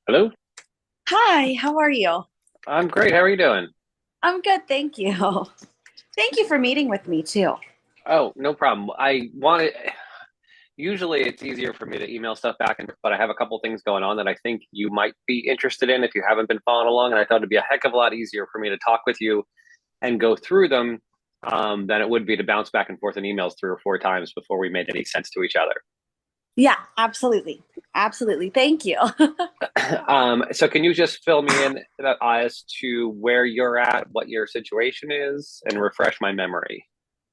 Hello? Hi, how are you? I'm great. How are you doing? I'm good, thank you. Thank you for meeting with me too. Oh, no problem. Usually it's easier for me to email stuff back, but I have a couple things going on that I think you might be interested in if you haven't been following along. And I thought it'd be a heck of a lot easier for me to talk with you and go through them than it would be to bounce back and forth in emails 3 or 4 times before we made any sense to each other. Yeah, absolutely. Absolutely. Thank you. So can you just fill me in as to where you're at, what your situation is, and refresh my memory?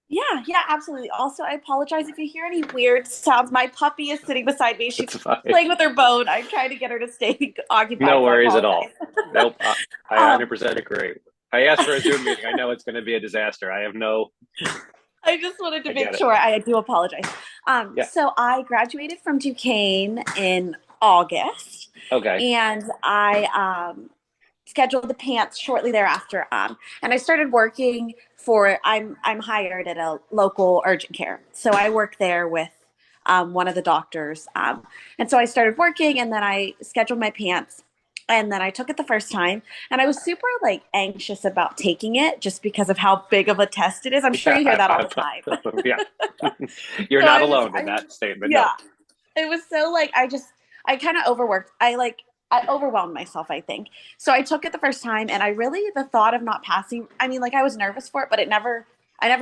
Yeah, absolutely. Also, I apologize if you hear any weird sounds. My puppy is sitting beside me. She's That's fine. playing with her bone. I'm trying to get her to stay occupied, No so I worries at apologize. all. Nope. I Um, 100% agree. I asked for a Zoom meeting. I know it's going to be a disaster. I have no, I just wanted to I make get it. sure. I do apologize. Yeah. So I graduated from Duquesne in August, Okay. and I scheduled the pants shortly thereafter. And I started working for. I'm hired at a local urgent care, so I work there with one of the doctors. And so I started working, and then I scheduled my pants. And then I took it the first time, and I was super like anxious about taking it just because of how big of a test it is. I'm sure Yeah. you hear that all the time. Yeah. You're So not alone in I was, that statement. No. yeah, it was so like I kind of overworked. I overwhelmed myself, I think. So I took it the first time, and I really the thought of not passing. I mean, like I was nervous for it, but I never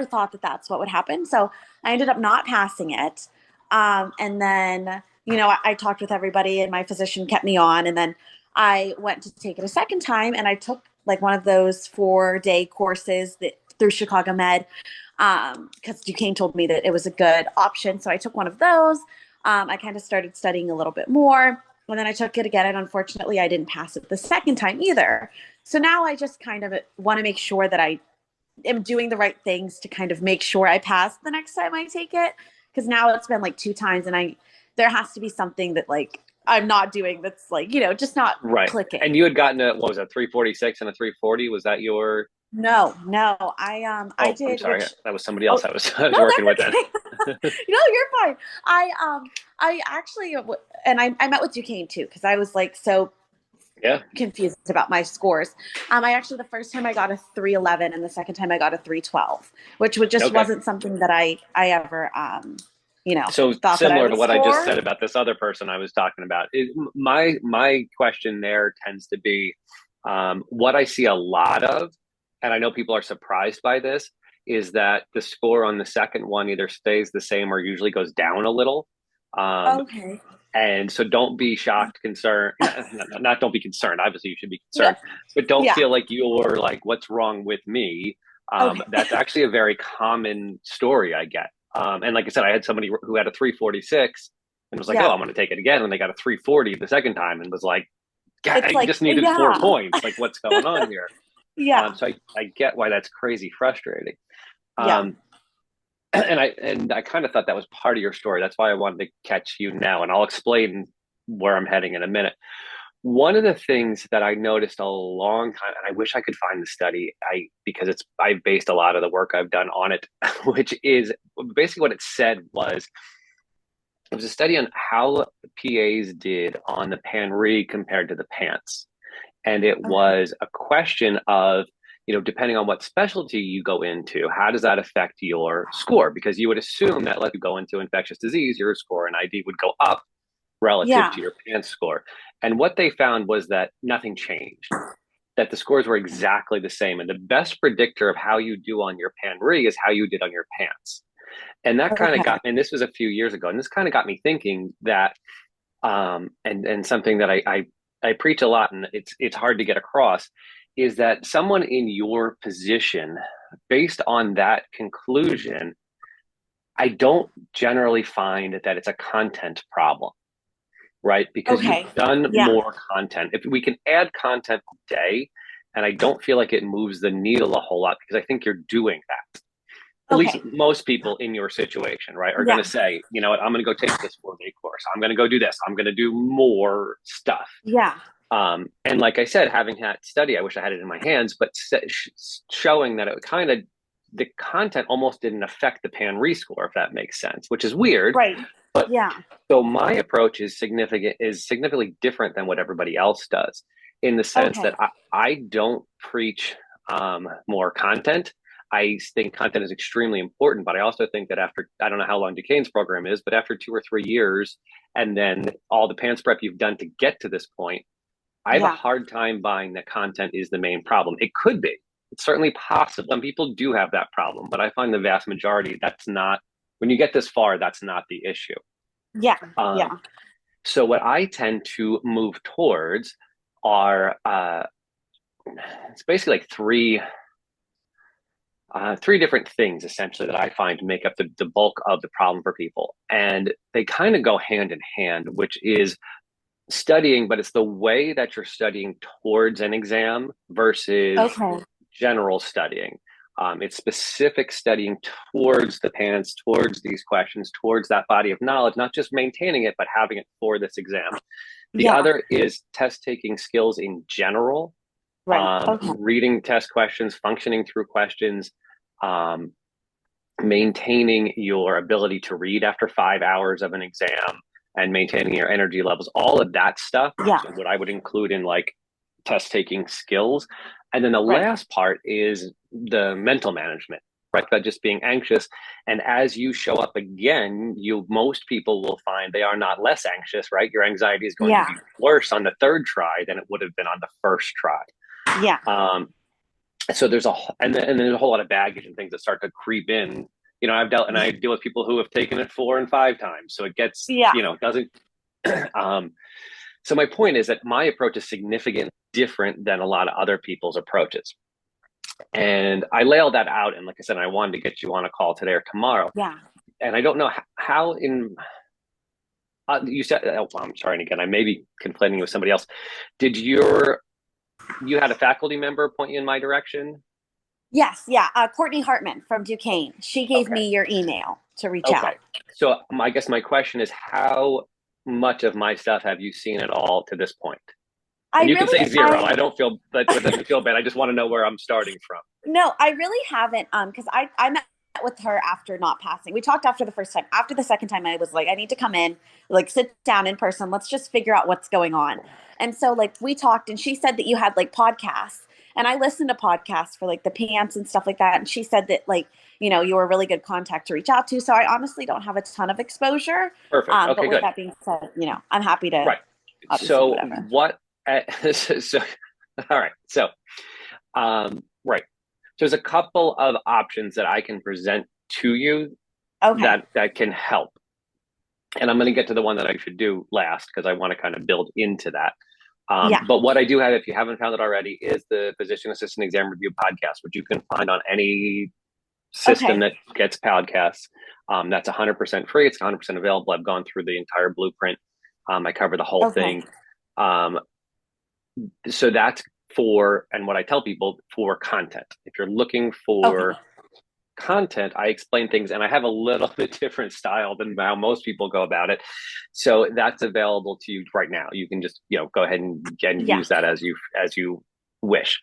thought that that's what would happen. So I ended up not passing it. And then I talked with everybody, and my physician kept me on, and then I went to take it a second time, and I took like one of those 4-day courses that through Chicago Med because Duquesne told me that it was a good option. So I took one of those. I kind of started studying a little bit more. And then I took it again. And unfortunately, I didn't pass it the second time either. So now I just kind of want to make sure that I am doing the right things to kind of make sure I pass the next time I take it. Because now it's been like 2 times, and there has to be something that like I'm not doing that's like, just not Right. clicking. And you had gotten a, what was that, 346 and a 340? Was that your, No. I oh, I'm did, sorry. which That was somebody else oh I was no, working with that's then. okay. No, you're fine. I actually, and I met with Duquesne too because I was like so Yeah. confused about my scores. I actually the first time I got a 311, and the second time I got a 312, which would just Okay. wasn't something that I ever So thought that I similar to would what I just score. said about this other person I was talking about, my question there tends to be what I see a lot of, and I know people are surprised by this, is that the score on the second one either stays the same or usually goes down a little. Um, Okay. and so don't be shocked, concerned, not don't be concerned. Obviously, you should be No. concerned, but don't Yeah. feel like you're like, what's wrong with me? Okay. That's actually a very common story I get. And like I said, I had somebody who had a 346 and was like, oh, Yeah. I'm going to take it again. And they got a 340 the second time and was like, God, It's I like just needed four yeah. points. Like, what's going on here? Yeah. So I get why that's crazy frustrating. Yeah. Um, and I kind of thought that was part of your story. That's why I wanted to catch you now, and I'll explain where I'm heading in a minute. One of the things that I noticed a long time, and I wish I could find the study, because I've based a lot of the work I've done on it, which is basically what it said was it was a study on how PAs did on the PAN-RE compared to the PANCE. And it Okay. was a question of, depending on what specialty you go into, how does that affect your score? Because you would assume that, like, you go into infectious disease, your score in ID would go up relative Yeah. to your PANCE score. And what they found was that nothing changed, that the scores were exactly the same. And the best predictor of how you do on your PAN-RE is how you did on your PANCE. And that kind of Okay. got, and this was a few years ago, and this kind of got me thinking that, and something that I preach a lot, and it's hard to get across, is that someone in your position, based on that conclusion, I don't generally find that it's a content problem, right? Because you've Okay. done Yeah. more content. If we can add content today, and I don't feel like it moves the needle a whole lot because I think you're doing that. At least Okay. most people in your situation, right, are going to Yeah. say, you know what, I'm going to go take this 4 day course. I'm going to go do this. I'm going to do more stuff. Yeah. And like I said, having had study, I wish I had it in my hands, but showing that it kind of the content almost didn't affect the pan rescore, if that makes sense, which is weird. Right. But Yeah. so my approach is significantly different than what everybody else does, in the sense Okay. that I don't preach more content. I think content is extremely important, but I also think that after, I don't know how long Duquesne's program is, but after 2 or 3 years, and then all the pants prep you've done to get to this point, I have a Yeah. hard time buying that content is the main problem. It could be. It's certainly possible. Some people do have that problem, but I find the vast majority, that's not, when you get this far, that's not the issue. Yeah. Um, Yeah. so what I tend to move towards are it's basically like three different things essentially that I find make up the bulk of the problem for people, and they kind of go hand in hand, which is studying, but it's the way that you're studying towards an exam versus Okay. general studying. It's specific studying towards the pants, towards these questions, towards that body of knowledge, not just maintaining it, but having it for this exam. The Yeah. other is test taking skills in general, Right. Okay. reading test questions, functioning through questions, um, maintaining your ability to read after 5 hours of an exam, and maintaining your energy levels. All of that stuff Yeah. is what I would include in like test taking skills. And then the Right. last part is the mental management, right? That just being anxious. And as you show up again, most people will find they are not less anxious, right? Your anxiety is going to Yeah. be worse on the third try than it would have been on the first try. Yeah. So and there's a whole lot of baggage and things that start to creep in. I deal with people who have taken it 4 and 5 times. So it gets, Yeah. doesn't, um, so my point is that my approach is significantly different than a lot of other people's approaches. And I lay all that out. And like I said, I wanted to get you on a call today or tomorrow. Yeah. And I don't know how you said, oh, I'm sorry. And again, I may be conflating with somebody else. You had a faculty member point you in my direction? Yes. Yeah. Courtney Hartman from Duquesne. She gave Okay. me your email to reach Okay. out. So I guess my question is, how much of my stuff have you seen at all to this point? I And you can really, say zero. I don't feel that doesn't feel bad. I just want to know where I'm starting from. no, I really haven't. Because I met with her after not passing. We talked after the first time. After the second time, I was like, I need to come in, like sit down in person. Let's just figure out what's going on. And so like we talked, and she said that you had like podcasts, and I listened to podcasts for like the pants and stuff like that. And she said that like you were a really good contact to reach out to. So I honestly don't have a ton of exposure. Perfect. Okay, But with good. that being said, I'm happy to Right. obviously So whatever. so all right. So right. So there's a couple of options that I can present to you Okay. that can help. And I'm going to get to the one that I should do last because I want to kind of build into that. Yeah. But what I do have, if you haven't found it already, is the Physician Assistant Exam Review podcast, which you can find on any system Okay. that gets podcasts. That's 100% free. It's 100% available. I've gone through the entire blueprint. I cover the whole Okay. thing. So that's and what I tell people, for content. If you're looking for Okay. content, I explain things, and I have a little bit different style than how most people go about it. So that's available to you right now. You can just go ahead and Yeah. use that as you wish.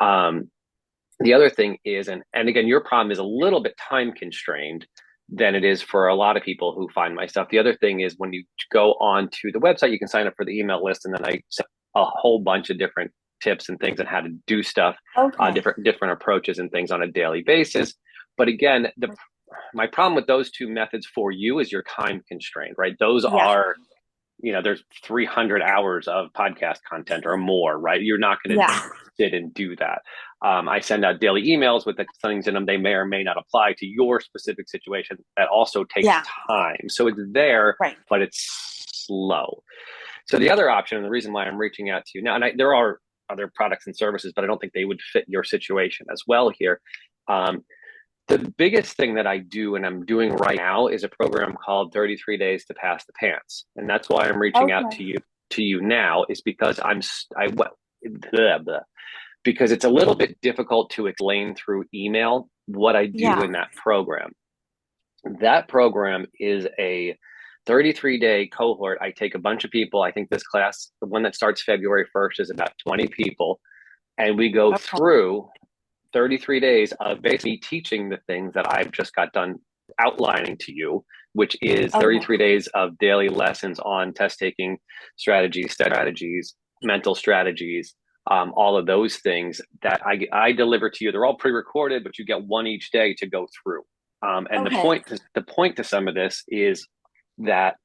The other thing is, and again, your problem is a little bit time constrained than it is for a lot of people who find my stuff. The other thing is, when you go on to the website, you can sign up for the email list, and then I send a whole bunch of different tips and things on how to do stuff, Okay. different approaches and things on a daily basis. But again, my problem with those two methods for you is your time constraint, right? Those Yeah. are, there's 300 hours of podcast content or more, right? You're not going to Yeah. sit and do that. I send out daily emails with the things in them. They may or may not apply to your specific situation. That also takes Yeah. time. So it's there, Right. but it's slow. So the other option, and the reason why I'm reaching out to you now, and there are other products and services, but I don't think they would fit your situation as well here. The biggest thing that I do, and I'm doing right now, is a program called 33 Days to Pass the PANCE. And that's why I'm reaching out Okay. to you now, is because because it's a little bit difficult to explain through email what I do Yeah. in that program. That program is a 33-day cohort. I take a bunch of people. I think this class, the one that starts February 1st, is about 20 people. And we go Okay. through 33 days of basically teaching the things that I've just got done outlining to you, which is Okay. 33 days of daily lessons on test taking strategies, mental strategies, all of those things that I deliver to you. They're all pre-recorded, but you get one each day to go through. And Okay. the point to some of this is that,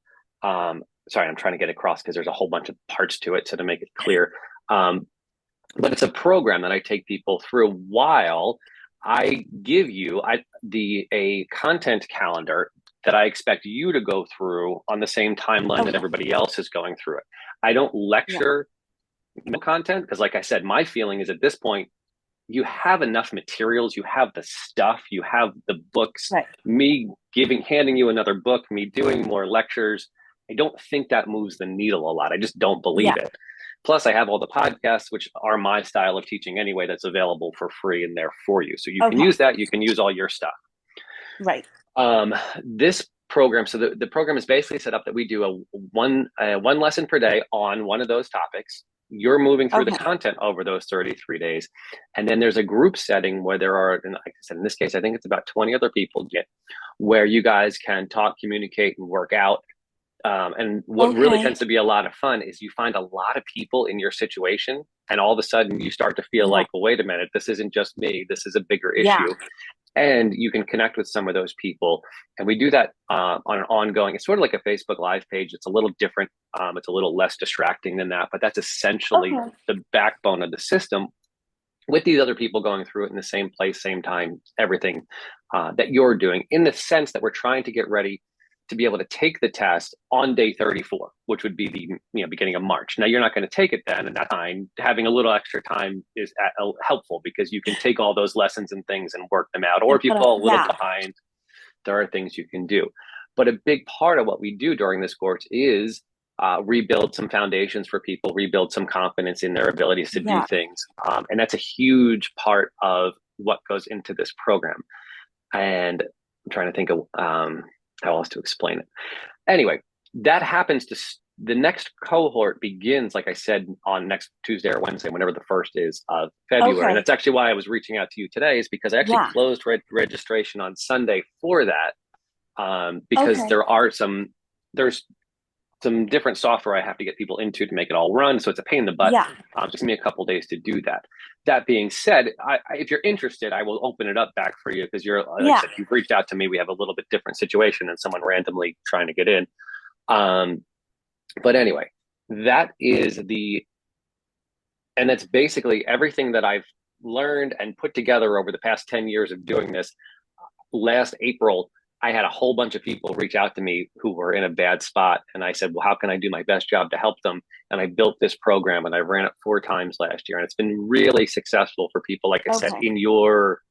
sorry, I'm trying to get across because there's a whole bunch of parts to it. So to make it clear, but it's a program that I take people through while I give you a content calendar that I expect you to go through on the same timeline that Okay. everybody else is going through it. I don't Yeah. lecture content because, like I said, my feeling is at this point, you have enough materials, you have the stuff, you have the books, Right. me handing you another book, me doing more lectures. I don't think that moves the needle a lot. I just don't believe Yeah. it. Plus, I have all the podcasts, which are my style of teaching anyway, that's available for free and there for you. So you can Okay. use that. You can use all your stuff. Right. This program, so the program is basically set up that we do one lesson per day on one of those topics. You're moving through the Okay. content over those 33 days. And then there's a group setting where there are, and like I said, in this case, I think it's about 20 other people get where you guys can talk, communicate, and work out. And what really Okay. tends to be a lot of fun is you find a lot of people in your situation, and all of a sudden you start to feel Yeah. like, well, wait a minute, this isn't just me. This is a bigger Yeah. issue, and you can connect with some of those people. And we do that on an ongoing. It's sort of like a Facebook Live page. It's a little different. It's a little less distracting than that, but that's essentially Okay. the backbone of the system. With these other people going through it in the same place, same time, everything that you're doing, in the sense that we're trying to get ready to be able to take the test on day 34, which would be the beginning of March. Now you're not going to take it then, and that time having a little extra time is helpful because you can take all those lessons and things and work them out. Or And if you put it. fall a little Yeah. behind, there are things you can do. But a big part of what we do during this course is rebuild some foundations for people, rebuild some confidence in their abilities to do Yeah. things. And that's a huge part of what goes into this program. And I'm trying to think of how else to explain it. Anyway, that happens to the next cohort begins, like I said, on next Tuesday or Wednesday, whenever the first is of February. And Okay. that's actually why I was reaching out to you today, is because I actually Yeah. closed registration on Sunday for that, because Okay. there's some different software I have to get people into to make it all run. So it's a pain in the butt. Yeah. Just give me a couple days to do that. That being said, if you're interested, I will open it up back for you because you're, like I Yeah. said, you've reached out to me. We have a little bit different situation than someone randomly trying to get in. But anyway, that is and that's basically everything that I've learned and put together over the past 10 years of doing this. Last April, I had a whole bunch of people reach out to me who were in a bad spot. And I said, well, how can I do my best job to help them? And I built this program and I ran it 4 times last year. And it's been really successful for people, like I said, Okay. in your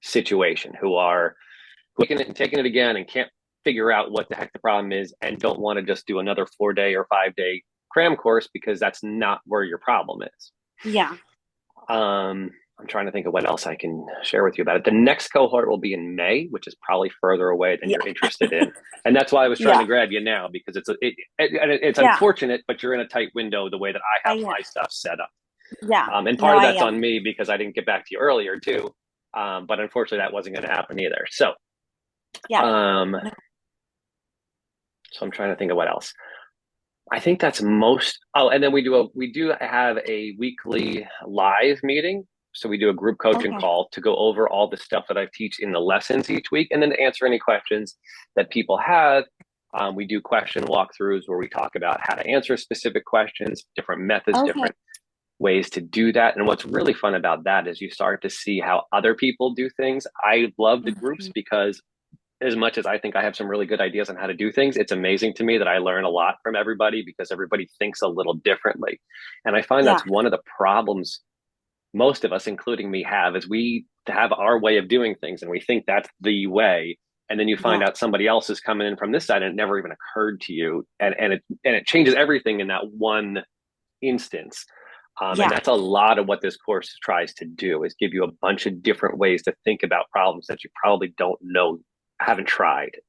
situation who are taking it and taking it again and can't figure out what the heck the problem is and don't want to just do another 4-day or 5-day cram course because that's not where your problem is. Yeah. I'm trying to think of what else I can share with you about it. The next cohort will be in May, which is probably further away than Yeah. you're interested in. And that's why I was trying to Yeah. grab you now, because it's Yeah. unfortunate, but you're in a tight window the way that I I have am. my stuff set up. Yeah. And No, part of I that's am. on me because I didn't get back to you earlier too. But unfortunately that wasn't going to happen either. Yeah. Um, No. so I'm trying to think of what else. I think that's most. Oh, and then we do have a weekly live meeting. So we do a group coaching Okay. call to go over all the stuff that I teach in the lessons each week, and then to answer any questions that people have. We do question walkthroughs where we talk about how to answer specific questions, different methods, Okay. different ways to do that. And what's really fun about that is you start to see how other people do things. I love the groups Mhm. because as much as I think I have some really good ideas on how to do things, it's amazing to me that I learn a lot from everybody because everybody thinks a little differently. And I find Yeah. that's one of the problems most of us, including me, have is we have our way of doing things and we think that's the way. And then you find Yeah. out somebody else is coming in from this side and it never even occurred to you. And it changes everything in that one instance. And Yeah. that's a lot of what this course tries to do is give you a bunch of different ways to think about problems that you probably don't know, haven't tried.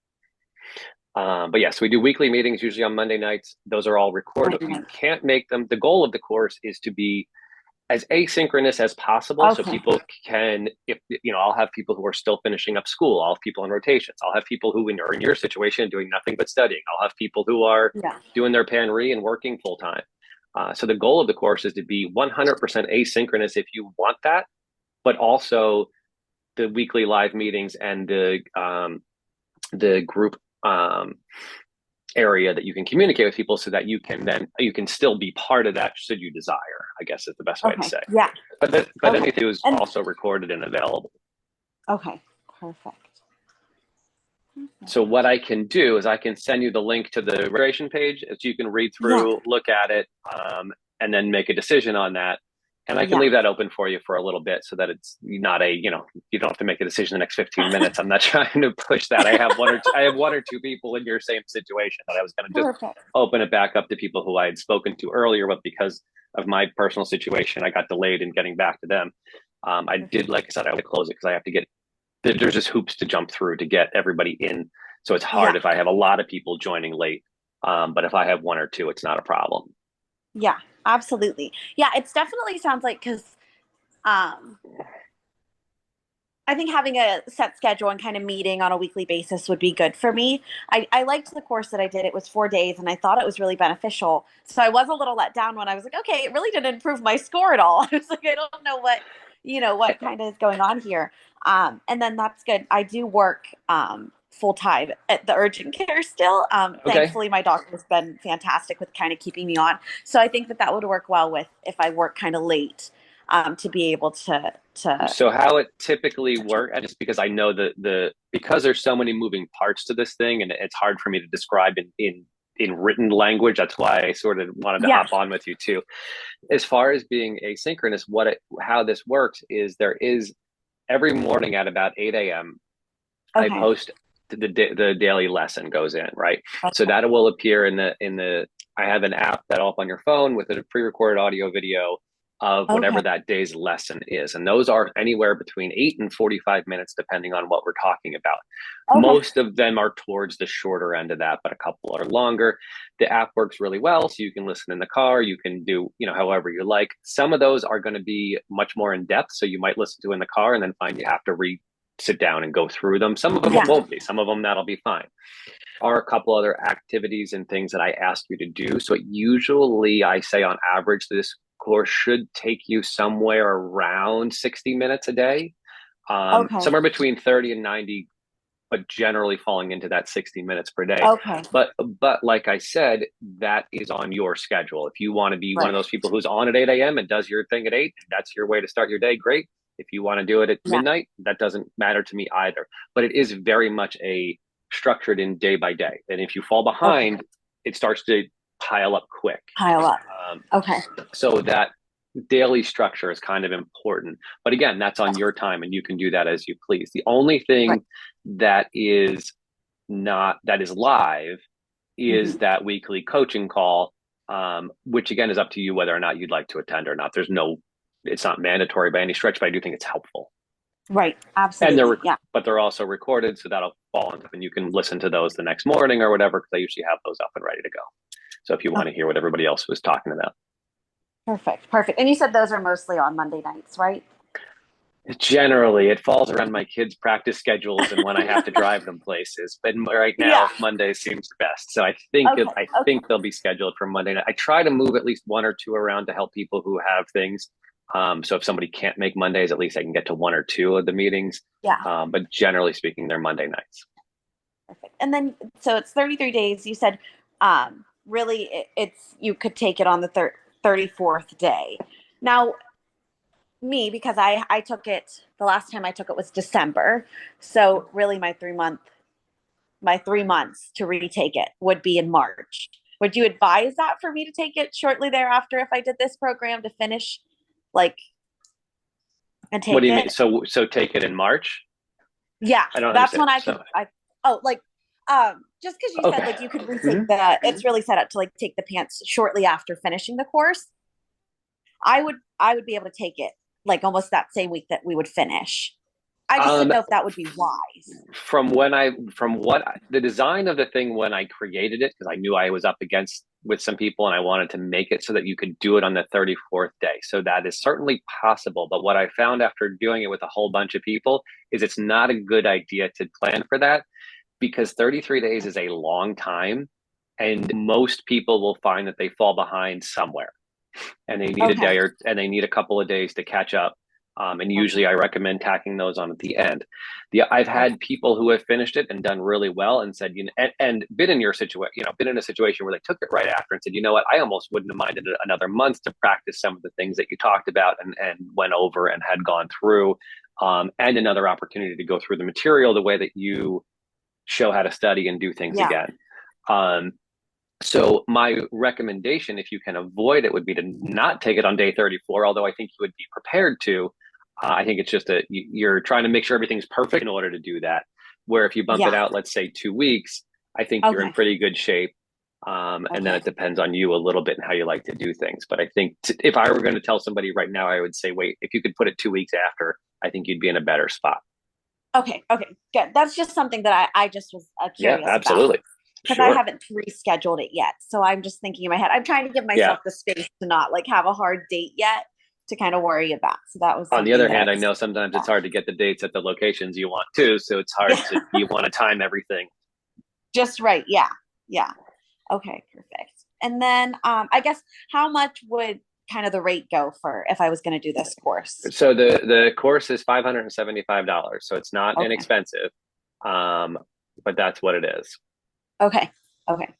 But yes, we do weekly meetings usually on Monday nights. Those are all recorded. If you Right. can't make them, the goal of the course is to be as asynchronous as possible, so Okay. people can, if I'll have people who are still finishing up school, I'll have people in rotations, I'll have people who are in your situation doing nothing but studying, I'll have people who are Yeah. doing their PANRE and working full time. So the goal of the course is to be 100% asynchronous if you want that, but also the weekly live meetings and the group area that you can communicate with people, so that you can still be part of that should you desire, I guess is the best way to Okay. say. Yeah. But Okay. anything is And also recorded and available. okay. Perfect. So what I can do is I can send you the link to the registration page so you can read Yeah. through, look at it, and then make a decision on that. And I can Yeah. leave that open for you for a little bit so that it's not you don't have to make a decision in the next 15 minutes. I'm not trying to push that. I have one or two people in your same situation that I was going to just Perfect. open it back up to people who I had spoken to earlier, but because of my personal situation, I got delayed in getting back to them. I did, like I said, I would close it because I have to get there's just hoops to jump through to get everybody in. So it's hard Yeah. if I have a lot of people joining late. But if I have one or two, it's not a problem. Yeah. Absolutely. Yeah. It's definitely sounds like because um, I think having a set schedule and kind of meeting on a weekly basis would be good for me. I liked the course that I did. It was 4 days and I thought it was really beneficial. So I was a little let down when I was like, okay, it really didn't improve my score at all. I was like, I don't know what kind of is going on here. And then that's good. I do work full time at the urgent care still. Okay. Thankfully, my doctor's been fantastic with kind of keeping me on. So I think that that would work well with if I work kind of late to be able to So how it typically works, and just because I know because there's so many moving parts to this thing, and it's hard for me to describe in written language. That's why I sort of wanted to yeah. hop on with you too. As far as being asynchronous, how this works is there is every morning at about 8 a.m. I Okay. post the daily lesson goes in, right? So Okay. that will appear in the I have an app that'll up on your phone with a pre-recorded audio video of whatever Okay. that day's lesson is. And those are anywhere between 8 and 45 minutes, depending on what we're talking about. Okay. Most of them are towards the shorter end of that, but a couple are longer. The app works really well. So you can listen in the car, you can do, however you like. Some of those are going to be much more in depth. So you might listen to in the car and then find you have to sit down and go through them. Some of them Yeah. won't be. Some of them that'll be fine. Are a couple other activities and things that I ask you to do. So usually I say on average this course should take you somewhere around 60 minutes a day, Okay. somewhere between 30 and 90, but generally falling into that 60 minutes per day. Okay. But like I said, that is on your schedule. If you want to be one of Right. those people who's on at 8 a.m. and does your thing at 8, that's your way to start your day, great. If you want to do it at Yeah. midnight, that doesn't matter to me either. But it is very much a structured in day by day. And if you fall Okay. behind, it starts to pile up quick. Pile up. Um, Okay. so that daily structure is kind of important. But again, that's on your time and you can do that as you please. The only Right. thing that is live is Hmm. that weekly coaching call, which again is up to you whether or not you'd like to attend or not. It's not mandatory by any stretch, but I do think it's helpful. Right. And Absolutely. Yeah. they're also recorded, so that'll fall into, and you can listen to those the next morning or whatever, because I usually have those up and ready to go. So if you want Okay. to hear what everybody else was talking about. Perfect. Perfect. And you said those are mostly on Monday nights, right? Generally, it falls around my kids' practice schedules and when I have to drive them places. But right Yeah. now, Monday seems best. So Okay. I Okay. think they'll be scheduled for Monday night. I try to move at least one or two around to help people who have things. So if somebody can't make Mondays, at least I can get to one or two of the meetings. Yeah. But generally speaking, they're Monday nights. Perfect. And then, so it's 33 days. You said, really, it's you could take it on the 34th day. Now, me, because I took it the last time I took it was December, so really my 3 months to retake it would be in March. Would you advise that for me to take it shortly thereafter if I did this program to finish, like, and What do take you mean? it? So take it in March? Yeah, I don't that's understand. when I could. So Oh, like, just because you said okay. like you could retake Mhm. it's really set up to like take the pants shortly after finishing the course. I would be able to take it like almost that same week that we would finish. I just didn't Um, know if that would be wise. from the design of the thing when I created it, because I knew I was up against with some people, and I wanted to make it so that you could do it on the 34th day. So that is certainly possible. But what I found after doing it with a whole bunch of people is it's not a good idea to plan for that, because 33 days is a long time. And most people will find that they fall behind somewhere and they need a Okay. day and they need a couple of days to catch up. And Okay. usually I recommend tacking those on at the end. I've Okay. had people who have finished it and done really well and said, and been in your situation, been in a situation where they took it right after and said, you know what, I almost wouldn't have minded another month to practice some of the things that you talked about and went over and had gone through, and another opportunity to go through the material the way that you show how to study and do things Yeah. again. So my recommendation, if you can avoid it, would be to not take it on day 34, although I think you would be prepared to. I think it's just you're trying to make sure everything's perfect in order to do that. Where if you bump it Yeah. out, let's say 2 weeks, I think you're in Okay. pretty good shape. And then Okay. it depends on you a little bit and how you like to do things. But I think if I were going to tell somebody right now, I would say, wait, if you could put it 2 weeks after, I think you'd be in a better spot. Okay. Okay. Good. That's just something that I just was Yeah, curious about absolutely. because I Sure. haven't rescheduled it yet. So I'm just thinking in my head, I'm trying to give Yeah. myself the space to not like have a hard date yet to kind of worry about. So that was On the something other that I hand, I was, know sometimes yeah. it's hard to get the dates at the locations you want to, so it's hard Yeah. to you want to time everything. Just right. Yeah. Yeah. Okay. Perfect. And then I guess how much would kind of the rate go for if I was going to do this course? So the course is $575, so it's not Okay. inexpensive, um, but that's what it is. Okay. Okay.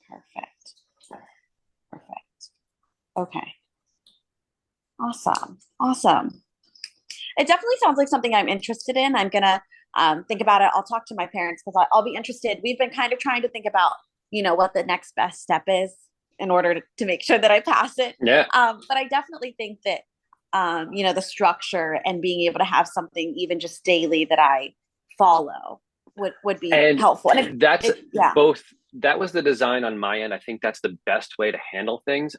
Perfect. Perfect. Okay. Awesome. Awesome. It definitely sounds like something I'm interested in. I'm gonna think about it. I'll talk to my parents because I'll be interested. We've been kind of trying to think about, what the next best step is in order to make sure that I pass it. Yeah, But I definitely think that, the structure and being able to have something even just daily that I follow would be and helpful. And that's yeah, both. That was the design on my end. I think that's the best way to handle things.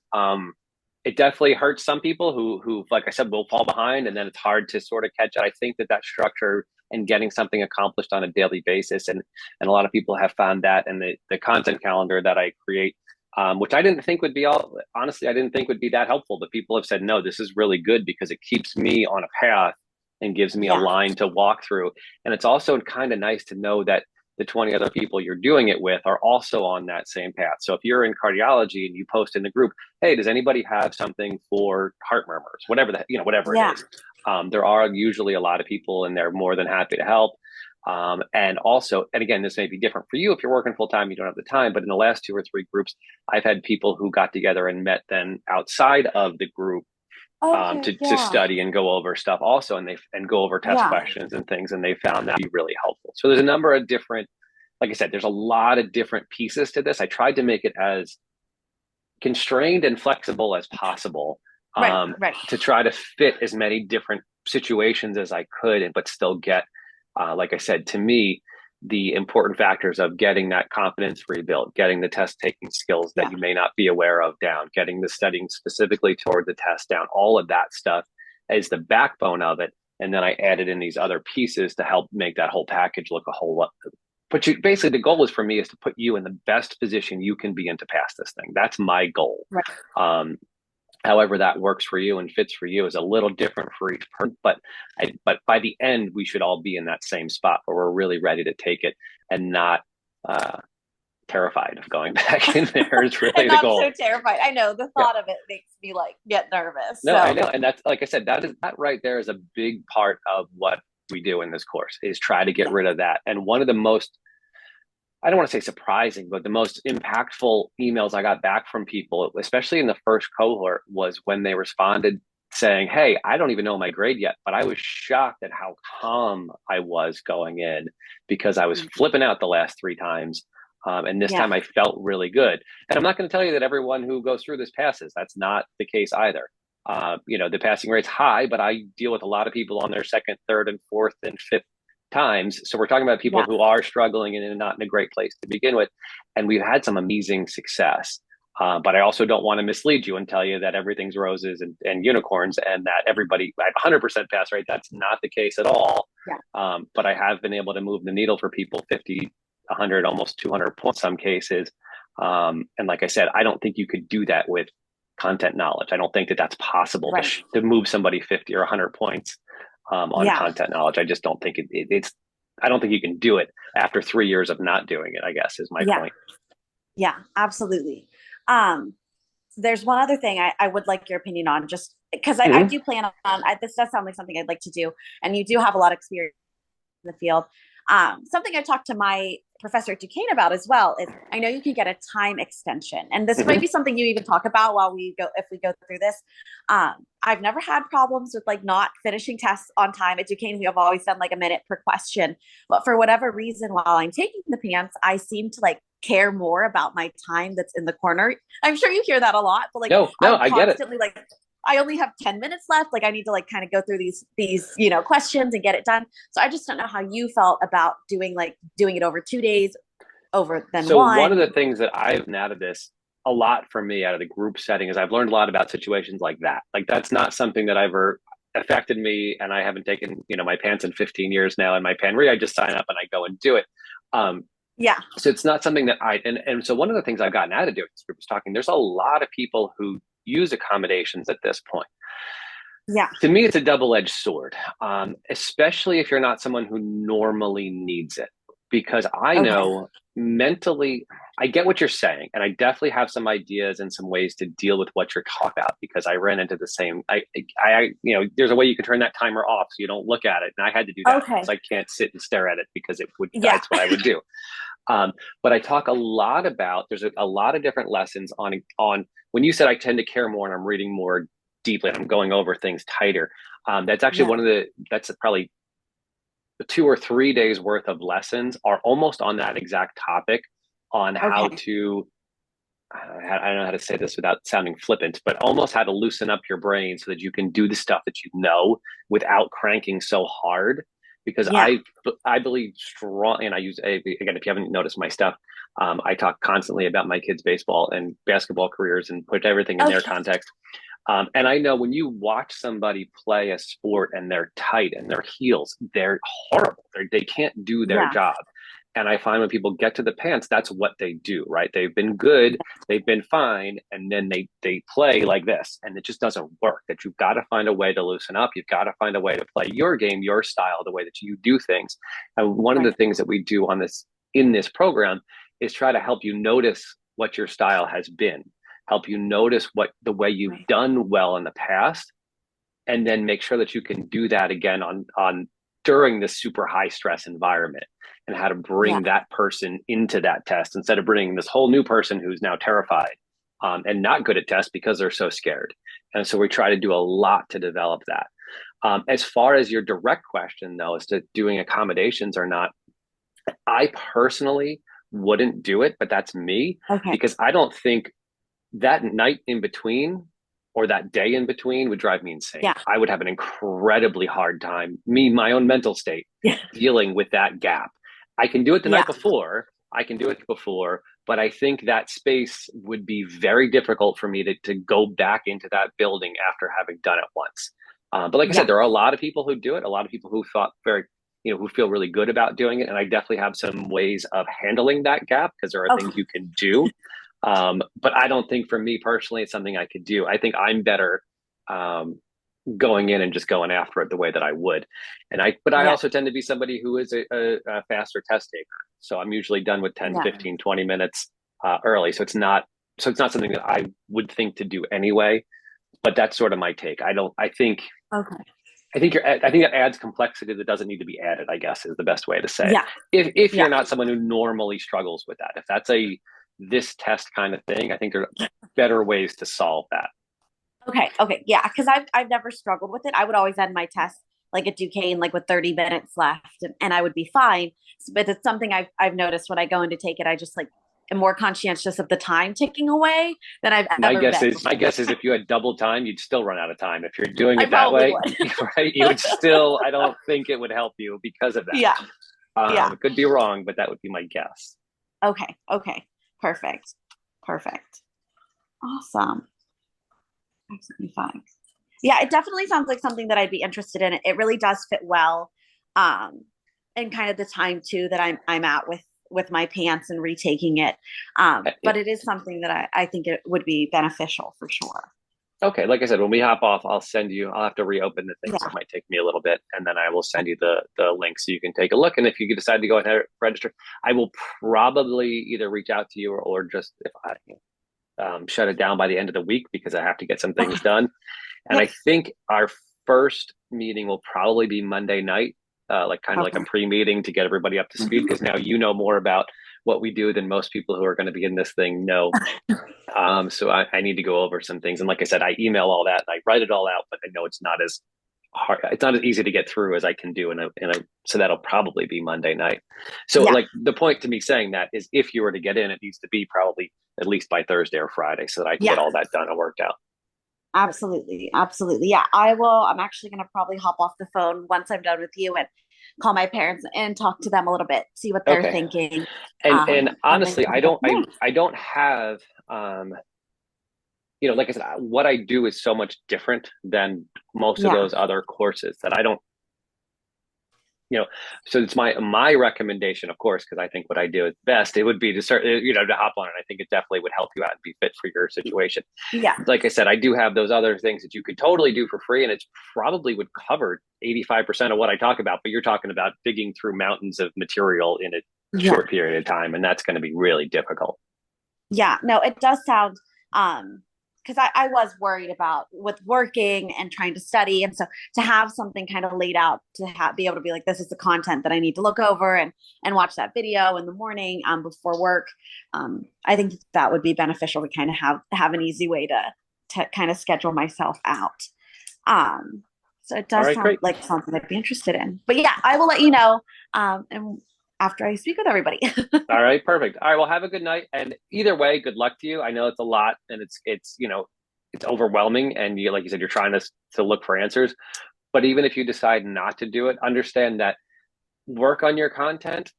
It definitely hurts some people who, like I said, will fall behind, and then it's hard to sort of catch it. I think that structure and getting something accomplished on a daily basis, and a lot of people have found that, and the content calendar that I create, which I didn't think would be all. Honestly, I didn't think would be that helpful, but people have said no, this is really good because it keeps me on a path and gives me a yeah, line to walk through, and it's also kind of nice to know that the 20 other people you're doing it with are also on that same path. So if you're in cardiology and you post in the group, hey, does anybody have something for heart murmurs, whatever whatever it yeah, is, there are usually a lot of people and they're more than happy to help. And also, and again, this may be different for you if you're working full time, you don't have the time, but in the last 2 or 3 groups, I've had people who got together and met then outside of the group, okay, to yeah, study and go over stuff also, and go over test yeah, questions and things, and they found that to be really helpful. So there's a number of different, like I said, there's a lot of different pieces to this. I tried to make it as constrained and flexible as possible, right, right, to try to fit as many different situations as I could, but still get, like I said, to me, the important factors of getting that confidence rebuilt, getting the test taking skills that yeah, you may not be aware of down, getting the studying specifically toward the test down, all of that stuff is the backbone of it. And then I added in these other pieces to help make that whole package look a whole lot. But basically, the goal is for me is to put you in the best position you can be in to pass this thing. That's my goal. right. Um, However that works for you and fits for you is a little different for each person, but by the end we should all be in that same spot where we're really ready to take it and not, uh, terrified of going back in there is And really the not so goal. terrified. I know the Yeah, thought of it makes me like get nervous. no, I So know, and that's, like I said, that right there is a big part of what we do in this course is try to get yeah, rid of that. And one of the most, I don't want to say surprising, but the most impactful emails I got back from people, especially in the first cohort, was when they responded saying, hey, I don't even know my grade yet, but I was shocked at how calm I was going in because I was flipping out the last 3 times. And this yeah, time I felt really good. And I'm not going to tell you that everyone who goes through this passes. That's not the case either. The passing rate's high, but I deal with a lot of people on their second, third, and fourth, and fifth times. So we're talking about people yeah, who are struggling and not in a great place to begin with. And we've had some amazing success. But I also don't want to mislead you and tell you that everything's roses and unicorns and that everybody, I have 100% pass rate. That's not the case at all. yeah, But I have been able to move the needle for people 50, 100, almost 200 points in some cases, And like I said, I don't think you could do that with content knowledge. I don't think that that's possible Right. to move somebody 50 or 100 points on Yeah. content knowledge. I just don't think it's, I don't think you can do it after 3 years of not doing it, I guess is my Yeah. point. Yeah, absolutely. Um, there's one other thing I would like your opinion on, just because I Mm-hmm. do plan on, this does sound like something I'd like to do. And you do have a lot of experience in the field. Something I talked to my professor at Duquesne about as well is I know you can get a time extension, and this might Mm-hmm. be something you even talk about while we go if we go through this. I've never had problems with like not finishing tests on time at Duquesne. We have always done like a minute per question, but for whatever reason, while I'm taking the PANCE, I seem to like care more about my time that's in the corner. I'm sure you hear that a lot, but like No, no, I'm I get it. constantly like I only have 10 minutes left. Like I need to like kind of go through these, questions and get it done. So I just don't know how you felt about doing it over 2 days over than So one of one. the things that I've out of this a lot for me out of the group setting is I've learned a lot about situations like that. Like that's not something that ever affected me, and I haven't taken my pants in 15 years now. And my PanRe, I just sign up and I go and do it. Um, Yeah. so it's not something that and so one of the things I've gotten out of doing this group is talking. There's a lot of people who use accommodations at this point. Yeah. To me, it's a double-edged sword, especially if you're not someone who normally needs it. Because I Okay. know mentally, I get what you're saying, and I definitely have some ideas and some ways to deal with what you're talking about. Because I ran into the same, there's a way you can turn that timer off so you don't look at it, and I had to do that because Okay. I can't sit and stare at it because it would. Yeah. That's what I would do. But I talk a lot about there's a lot of different lessons on when you said I tend to care more and I'm reading more deeply and I'm going over things tighter. That's actually Yeah. one of the that's probably 2 or 3 days worth of lessons are almost on that exact topic on how Okay. to I don't know how to say this without sounding flippant, but almost how to loosen up your brain so that you can do the stuff that you know without cranking so hard. Because Yeah. I believe strong, and I use again if you haven't noticed my stuff, I talk constantly about my kids' baseball and basketball careers and put everything in their Okay. context. And I know when you watch somebody play a sport and they're tight and their heels, they're horrible. They can't do their Yeah. job. And I find when people get to the PANCE, that's what they do, right? They've been good, they've been fine, and then they play like this, and it just doesn't work. That you've got to find a way to loosen up. You've got to find a way to play your game, your style, the way that you do things. And one of the Right. things that we do on this in this program is try to help you notice what your style has been, help you notice what the way you've Right. done well in the past, and then make sure that you can do that again on during this super high stress environment, and how to Yeah. bring that person into that test instead of bringing this whole new person who's now terrified and not good at tests because they're so scared. And so we try to do a lot to develop that. As far as your direct question, though, as to doing accommodations or not, I personally wouldn't do it, but that's me Okay. because I don't think that night in between or that day in between would drive me insane. Yeah. I would have an incredibly hard time, my own mental state, Yeah. dealing with that gap. I can do it the night Yeah. before. I can do it before, but I think that space would be very difficult for me to go back into that building after having done it once. But like I Yeah. said, there are a lot of people who do it, a lot of people who thought very, who feel really good about doing it. And I definitely have some ways of handling that gap because there are things Okay. you can do, but I don't think for me personally, it's something I could do. I think I'm better um, going in and just going after it the way that I would. But I Yeah. also tend to be somebody who is a faster test taker. So I'm usually done with 10, Yeah. 15, 20 minutes early. So it's not something that I would think to do anyway, but that's sort of my take. Okay. I think it adds complexity that doesn't need to be added, I guess is the best way to say it. Yeah. If you're Yeah. not someone who normally struggles with that, if that's a this test kind of thing, I think there are better ways to solve that. Okay. Okay. Yeah. Because I've never struggled with it. I would always end my test like at Duquesne, like with 30 minutes left, and I would be fine. But it's something I've noticed when I go in to take it. I just like am more conscientious of the time ticking away than I've ever been My before. guess is if you had double time, you'd still run out of time. If you're doing I it that probably way, would. right, you would still. I don't think it would help you because of Yeah. that. Yeah. Could be wrong, but that would be my guess. Okay. Okay. Perfect. Perfect. Awesome. 575. Yeah, it definitely sounds like something that I'd be interested in. It really does fit well, and kind of the time too that I'm at with my PANCE and retaking it. But it is something that I think it would be beneficial for sure. Okay, like I said, when we hop off, I'll have to reopen the thing, so Yeah. it might take me a little bit, and then I will send you the link so you can take a look. And if you decide to go ahead and register, I will probably either reach out to you or just if I shut it down by the end of the week because I have to get some things Okay. done. And I Yep. think our first meeting will probably be Monday night, like kind of like a Okay. pre-meeting to get everybody up to speed Mhm. because now you know more about what we do than most people who are going to be in this thing know. So I need to go over some things. And like I said, I email all that and I write it all out, but I know it's not as hard. It's not as easy to get through as I can do. So that'll probably be Monday night. So Yeah. like the point to me saying that is if you were to get in, it needs to be probably at least by Thursday or Friday so that I can get Yeah. all that done and worked out. Absolutely. Absolutely. Yeah. I will. I'm actually going to probably hop off the phone once I'm done with you and call my parents and talk to them a little bit, see what they're Okay. thinking. And And then honestly, kind of go from there. I don't have like I said, what I do is so much different than most of Yeah. those other courses that I don't, you know, so it's my recommendation, of course, because I think what I do is best. It would be to start, to hop on it. I think it definitely would help you out and be fit for your situation. Yeah. Like I said, I do have those other things that you could totally do for free, and it's probably would cover 85% of what I talk about. But you're talking about digging through mountains of material in a Yeah. short period of time, and that's going to be really difficult. Yeah, no, it does sound because I was worried about with working and trying to study. And so to have something kind of laid out to be able to be like, this is the content that I need to look over and watch that video in the morning before work. I think that would be beneficial to kind of have an easy way to kind of schedule myself out. So it All does right, sound great. like something I'd be interested in. But yeah, I will let you know. And after I speak with everybody. All right, perfect. All right, well, have a good night. And either way, good luck to you. I know it's a lot, and it's overwhelming, and like you said, you're trying to look for answers. But even if you decide not to do it, understand that work on your content,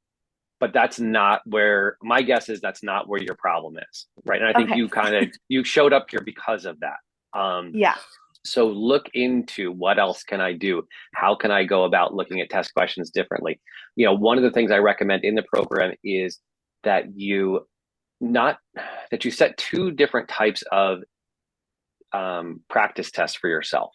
but that's not where my guess is that's not where your problem is, right? And I think Okay. you showed up here because of that. Yeah. So look into what else can I do? How can I go about looking at test questions differently? One of the things I recommend in the program is that not that you set two different types of practice tests for yourself.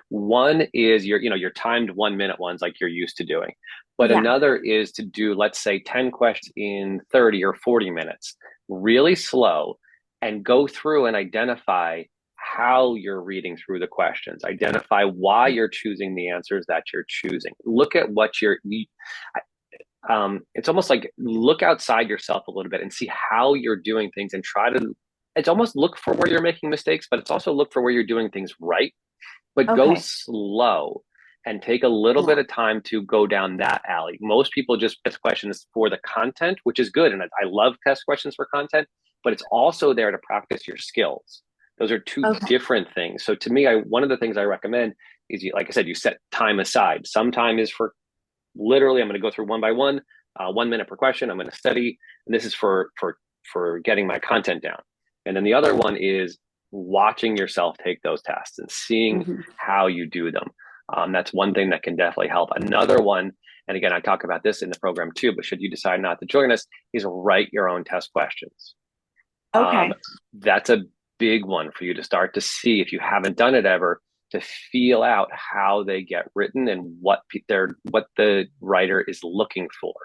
One is your timed 1 minute ones like you're used to doing, but Yeah. another is to do, let's say, 10 questions in 30 or 40 minutes, really slow, and go through and identify how you're reading through the questions, identify why you're choosing the answers that you're choosing. Look at what it's almost like look outside yourself a little bit and see how you're doing things and try to, it's almost look for where you're making mistakes, but it's also look for where you're doing things right, but go Okay. slow and take a little bit Yeah. of time to go down that alley. Most people just test questions for the content, which is good. And I love test questions for content, but it's also there to practice your skills. Those are two Okay. different things. So to me, one of the things I recommend is, like I said, you set time aside. Some time is for literally, I'm going to go through one by one, 1 minute per question. I'm going to study, and this is for getting my content down. And then the other one is watching yourself take those tests and seeing Hmm. how you do them. That's one thing that can definitely help. Another one, and again, I talk about this in the program too, but should you decide not to join us, is write your own test questions. Um, Okay. that's a big one for you to start to see if you haven't done it ever, to feel out how they get written and what the writer is looking for.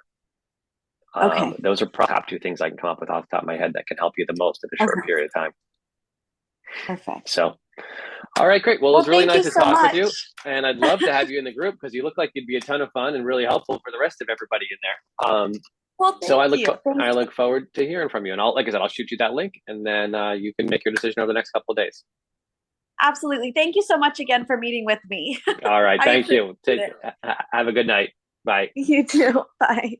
Okay. Those are probably top two things I can come up with off the top of my head that can help you the most in a short Okay. period of time. Perfect. So, all right, great. Well, it Well, was really thank you nice to so talk with much. you, and I'd love to have you in the group because you look like you'd be a ton of fun and really helpful for the rest of everybody in there. Well, So thank you. Thank I you. look forward to hearing from you, and like I said, I'll shoot you that link, and then you can make your decision over the next couple of days. Absolutely. Thank you so much again for meeting with me. All right, I thank appreciate you. it. Have a good night. Bye. You too. Bye.